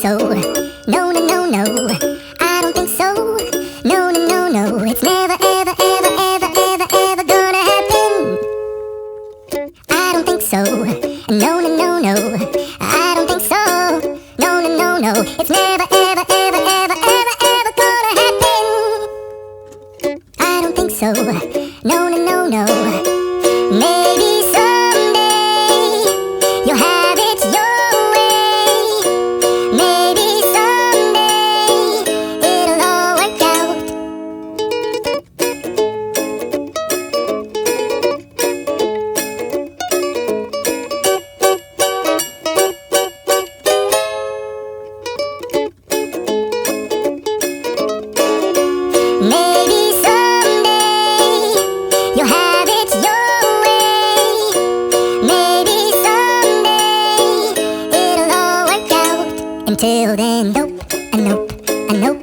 so. No, no, no, no, I don't think so. No, no, no, no, it's never, ever, ever, ever, ever, ever gonna happen. I don't think so. No, no, no, no, I don't think so. No, no, no, no, it's never, ever, ever, ever, ever, ever gonna happen. I don't think so. No, no, no, no. Maybe someday you'll have it your way. Maybe someday it'll all work out. Maybe someday you'll have it your way. Maybe someday it'll all work out. Until then, nope, nope.